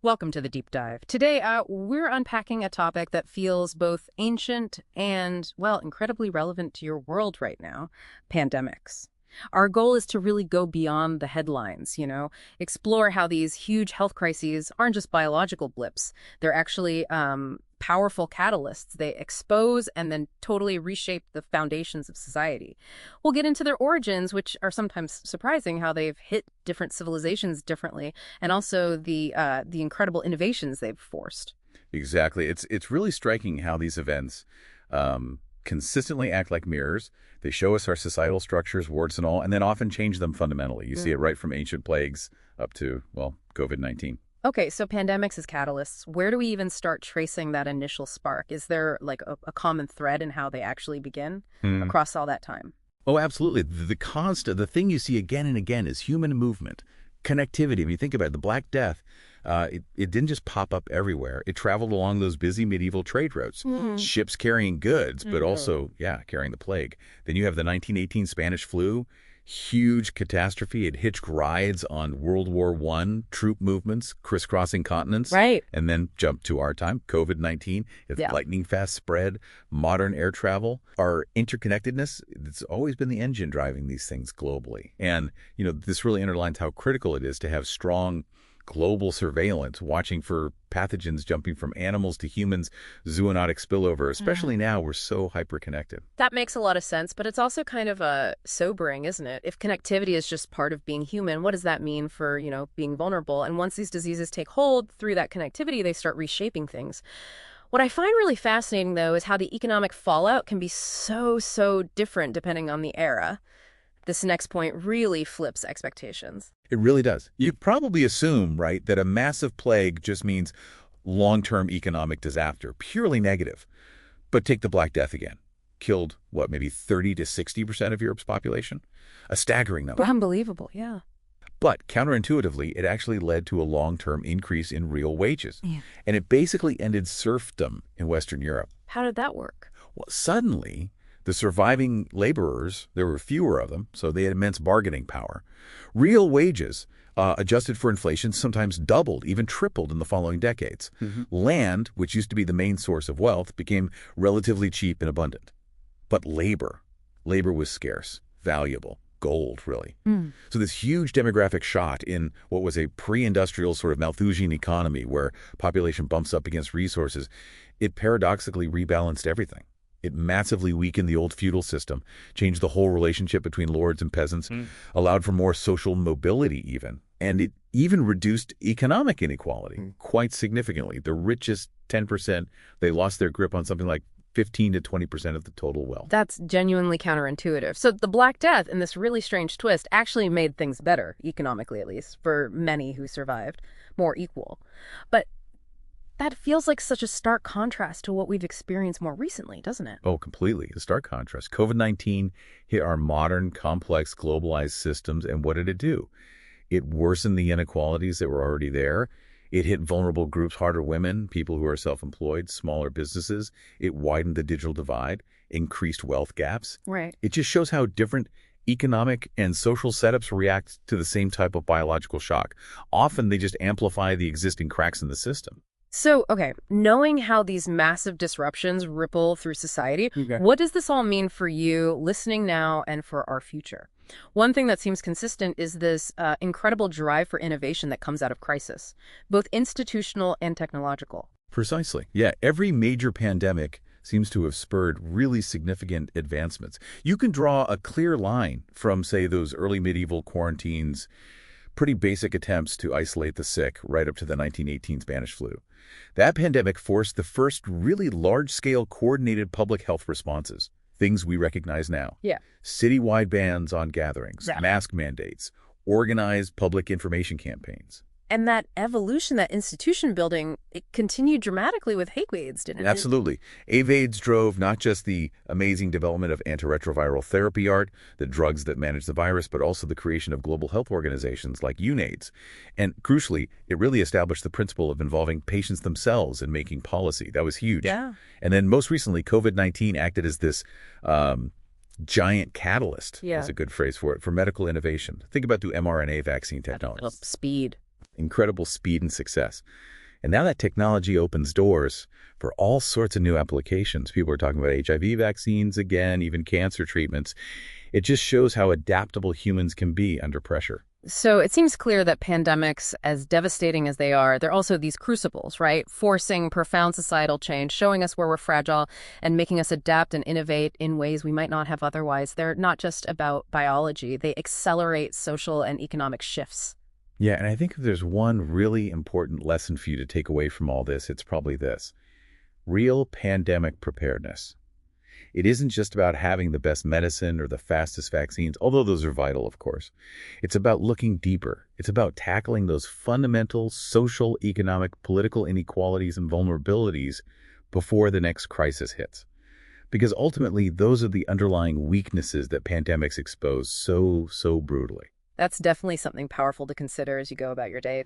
Welcome to the deep dive. Today, we're unpacking a topic that feels both ancient and, well, incredibly relevant to your world right now: pandemics. Our goal is to really go beyond the headlines, explore how these huge health crises aren't just biological blips. They're actually powerful catalysts. They expose and then totally reshape the foundations of society. We'll get into their origins, which are sometimes surprising, how they've hit different civilizations differently, and also the incredible innovations they've forced. Exactly. It's really striking how these events consistently act like mirrors. They show us our societal structures, warts and all, and then often change them fundamentally. You see it right from ancient plagues up to, well, COVID-19. Okay, so pandemics as catalysts. Where do we even start tracing that initial spark? Is there like a common thread in how they actually begin across all that time? Oh, absolutely. The thing you see again and again is human movement, connectivity. If you think about it, the Black Death, it didn't just pop up everywhere. It traveled along those busy medieval trade routes, ships carrying goods, but also, carrying the plague. Then you have the 1918 Spanish flu, huge catastrophe. It hitched rides on World War I troop movements, crisscrossing continents. Right. And then jump to our time, COVID-19, its lightning fast spread, modern air travel. Our interconnectedness, it's always been the engine driving these things globally. And, this really underlines how critical it is to have strong global surveillance, watching for pathogens jumping from animals to humans, zoonotic spillover, especially now we're so hyper-connected. That makes a lot of sense, but it's also kind of sobering, isn't it? If connectivity is just part of being human, what does that mean for, being vulnerable? And once these diseases take hold through that connectivity, they start reshaping things. What I find really fascinating, though, is how the economic fallout can be so different depending on the era. This next point really flips expectations. It really does. You probably assume, right, that a massive plague just means long-term economic disaster, purely negative. But take the Black Death again. Killed, maybe 30 to 60% of Europe's population? A staggering number. Unbelievable, yeah. But counterintuitively, it actually led to a long-term increase in real wages. Yeah. And it basically ended serfdom in Western Europe. How did that work? Well, suddenly, the surviving laborers, there were fewer of them, so they had immense bargaining power. Real wages, adjusted for inflation, sometimes doubled, even tripled in the following decades. Land, which used to be the main source of wealth, became relatively cheap and abundant. But labor was scarce, valuable, gold, really. So this huge demographic shot in what was a pre-industrial sort of Malthusian economy where population bumps up against resources, it paradoxically rebalanced everything. It massively weakened the old feudal system, changed the whole relationship between lords and peasants, allowed for more social mobility even. And it even reduced economic inequality quite significantly. The richest 10%, they lost their grip on something like 15 to 20% of the total wealth. That's genuinely counterintuitive. So the Black Death, in this really strange twist, actually made things better, economically at least, for many who survived, more equal. But that feels like such a stark contrast to what we've experienced more recently, doesn't it? Oh, completely. A stark contrast. COVID-19 hit our modern, complex, globalized systems, and what did it do? It worsened the inequalities that were already there. It hit vulnerable groups harder: women, people who are self-employed, smaller businesses. It widened the digital divide, increased wealth gaps. Right. It just shows how different economic and social setups react to the same type of biological shock. Often they just amplify the existing cracks in the system. So, okay, knowing how these massive disruptions ripple through society, what does this all mean for you listening now and for our future? One thing that seems consistent is this incredible drive for innovation that comes out of crisis, both institutional and technological. Precisely. Yeah, every major pandemic seems to have spurred really significant advancements. You can draw a clear line from, say, those early medieval quarantines, pretty basic attempts to isolate the sick, right up to the 1918 Spanish flu. That pandemic forced the first really large-scale coordinated public health responses, things we recognize now. Yeah. Citywide bans on gatherings, mask mandates, organized public information campaigns. And that evolution, that institution building, it continued dramatically with AIDS, didn't it? Absolutely. AIDS drove not just the amazing development of antiretroviral therapy art, the drugs that manage the virus, but also the creation of global health organizations like UNAIDS. And crucially, it really established the principle of involving patients themselves in making policy. That was huge. Yeah. And then most recently, COVID-19 acted as this giant catalyst, is a good phrase for it, for medical innovation. Think about the mRNA vaccine technology. Speed. incredible speed and success. And now that technology opens doors for all sorts of new applications. People are talking about HIV vaccines again, even cancer treatments. It just shows how adaptable humans can be under pressure. So it seems clear that pandemics, as devastating as they are, they're also these crucibles, right? Forcing profound societal change, showing us where we're fragile, and making us adapt and innovate in ways we might not have otherwise. They're not just about biology. They accelerate social and economic shifts. Yeah, and I think if there's one really important lesson for you to take away from all this, it's probably this: real pandemic preparedness. It isn't just about having the best medicine or the fastest vaccines, although those are vital, of course. It's about looking deeper. It's about tackling those fundamental social, economic, political inequalities and vulnerabilities before the next crisis hits. Because ultimately, those are the underlying weaknesses that pandemics expose so brutally. That's definitely something powerful to consider as you go about your day.